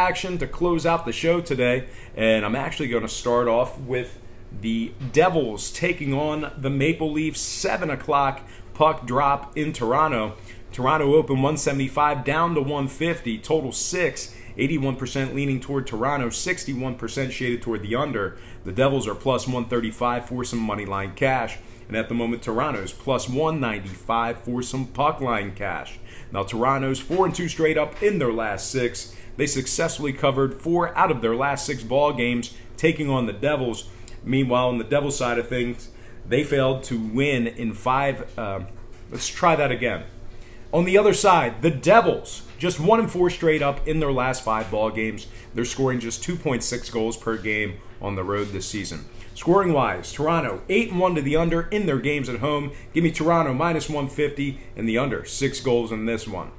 action to close out the show today, and I'm actually going to start off with the Devils taking on the Maple Leafs. 7 o'clock puck drop in Toronto. Toronto opened 175 down to 150, total 6. 81% leaning toward Toronto, 61% shaded toward the under. The Devils are plus 135 for some money line cash. And at the moment, Toronto's plus 195 for some puck line cash. Now, Toronto's 4-2 straight up in their last 6. They successfully covered 4 out of their last 6 ball games, taking on the Devils. Meanwhile, on the Devils side of things, they failed to win in 5. Let's try that again. On the other side, the Devils, just 1-4 straight up in their last 5 ball games. They're scoring just 2.6 goals per game on the road this season. Scoring-wise, Toronto 8-1 to the under in their games at home. Give me Toronto minus 150 and the under. 6 goals in this one.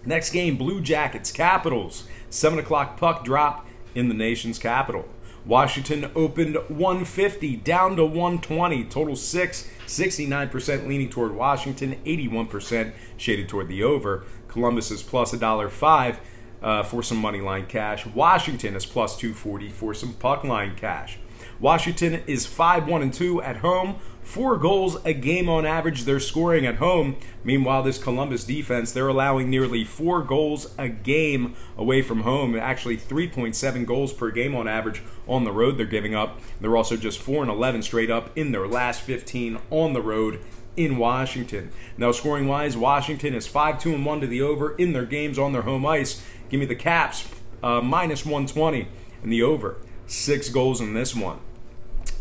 Next game, Blue Jackets, Capitals. 7 o'clock puck drop in the nation's capital. Washington opened 150 down to 120, total 6. 69% leaning toward Washington, 81% shaded toward the over. Columbus is plus $1.05 for some money line cash. Washington is plus 240 for some puck line cash. Washington is 5-1-2 at home. 4 goals a game on average they're scoring at home. Meanwhile, this Columbus defense, they're allowing nearly 4 goals a game away from home. Actually, 3.7 goals per game on average on the road they're giving up. They're also just 4-11 straight up in their last 15 on the road in Washington. Now, scoring-wise, Washington is 5-2-1 to the over in their games on their home ice. Give me the Caps minus 120 and the over. 6 goals in this one.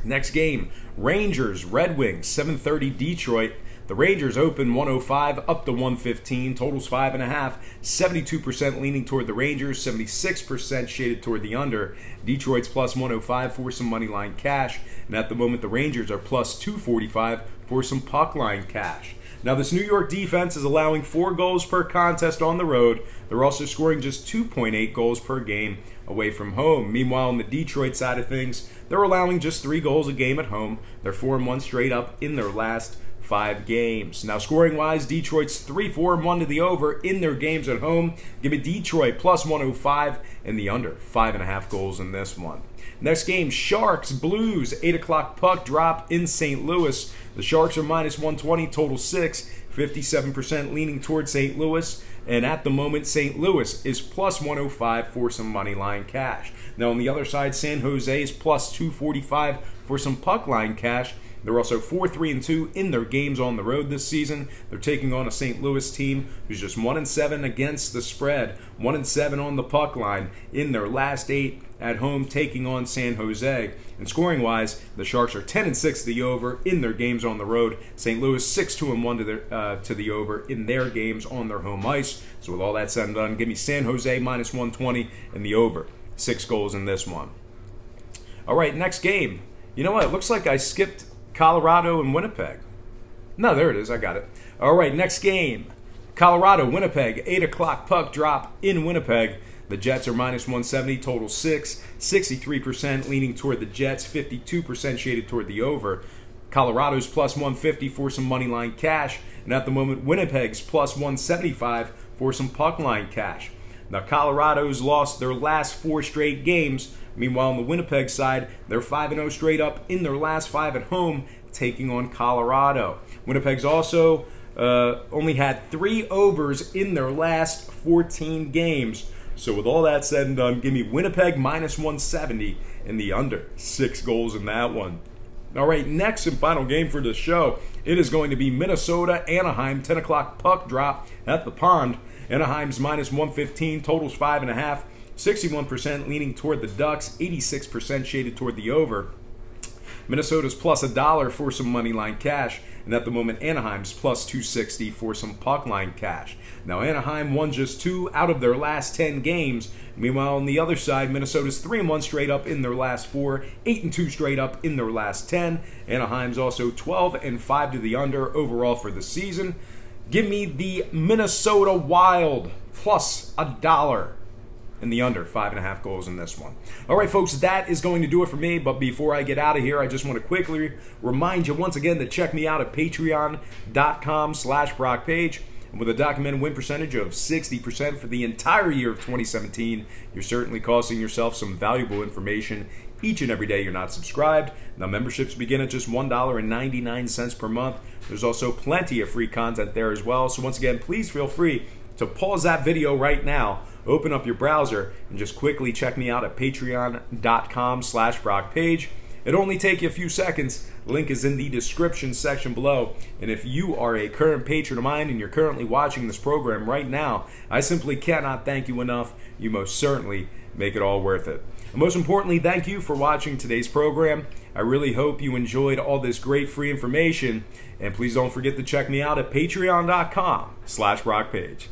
Next game, Rangers, Red Wings, 7:30 Detroit. The Rangers open 105 up to 115, totals 5.5. 72% leaning toward the Rangers, 76% shaded toward the under. Detroit's plus 105 for some money line cash, and at the moment the Rangers are plus 245 for some puck line cash. Now, this New York defense is allowing 4 goals per contest on the road. They're also scoring just 2.8 goals per game away from home. Meanwhile, on the Detroit side of things, they're allowing just 3 goals a game at home. They're 4-1 straight up in their last 5 games. Now, scoring-wise, Detroit's 3-4-1 to the over in their games at home. Give me Detroit plus 105 and the under. 5.5 goals in this one. Next game, Sharks, Blues, 8 o'clock puck drop in St. Louis. The Sharks are minus 120, total 6, 57% leaning toward St. Louis. And at the moment, St. Louis is plus 105 for some money line cash. Now, on the other side, San Jose is plus 245 for some puck line cash. They're also 4-3-2 in their games on the road this season. They're taking on a St. Louis team who's just 1-7 against the spread, 1-7 on the puck line in their last 8 at home, taking on San Jose. And scoring-wise, the Sharks are 10-6 to the over in their games on the road. St. Louis 6-2-1 to the over in their games on their home ice. So with all that said and done, give me San Jose minus 120 and the over. 6 goals in this one. All right, next game. You know what? It looks like I skipped Colorado and Winnipeg. No, there it is. I got it. All right, next game. Colorado, Winnipeg, 8 o'clock puck drop in Winnipeg. The Jets are minus 170, total 6. 63% leaning toward the Jets, 52% shaded toward the over. Colorado's plus 150 for some money line cash. And at the moment, Winnipeg's plus 175 for some puck line cash. Now, Colorado's lost their last 4 straight games. Meanwhile, on the Winnipeg side, they're 5-0 straight up in their last 5 at home, taking on Colorado. Winnipeg's also only had 3 overs in their last 14 games. So with all that said and done, give me Winnipeg minus 170 and the under. 6 goals in that one. All right, next and final game for the show. It is going to be Minnesota, Anaheim, 10 o'clock puck drop at the Pond. Anaheim's minus 115, totals 5.5. 61% leaning toward the Ducks, 86% shaded toward the over. Minnesota's plus $1 for some money line cash, and at the moment Anaheim's plus 260 for some puck line cash. Now, Anaheim won just 2 out of their last 10 games. Meanwhile, on the other side, Minnesota's 3-1 straight up in their last 4, 8-2 straight up in their last 10. Anaheim's also 12-5 to the under overall for the season. Give me the Minnesota Wild plus $1 and the under. 5.5 goals in this one. All right, folks, that is going to do it for me. But before I get out of here, I just want to quickly remind you once again to check me out at patreon.com/BrockPage. And with a documented win percentage of 60% for the entire year of 2017, you're certainly costing yourself some valuable information each and every day you're not subscribed. Now, memberships begin at just $1.99 per month. There's also plenty of free content there as well. So once again, please feel free to pause that video right now, open up your browser, and just quickly check me out at patreon.com/BrockPage. It'll only take you a few seconds. Link is in the description section below. And if you are a current patron of mine and you're currently watching this program right now, I simply cannot thank you enough. You most certainly make it all worth it. And most importantly, thank you for watching today's program. I really hope you enjoyed all this great free information. And please don't forget to check me out at patreon.com/BrockPage.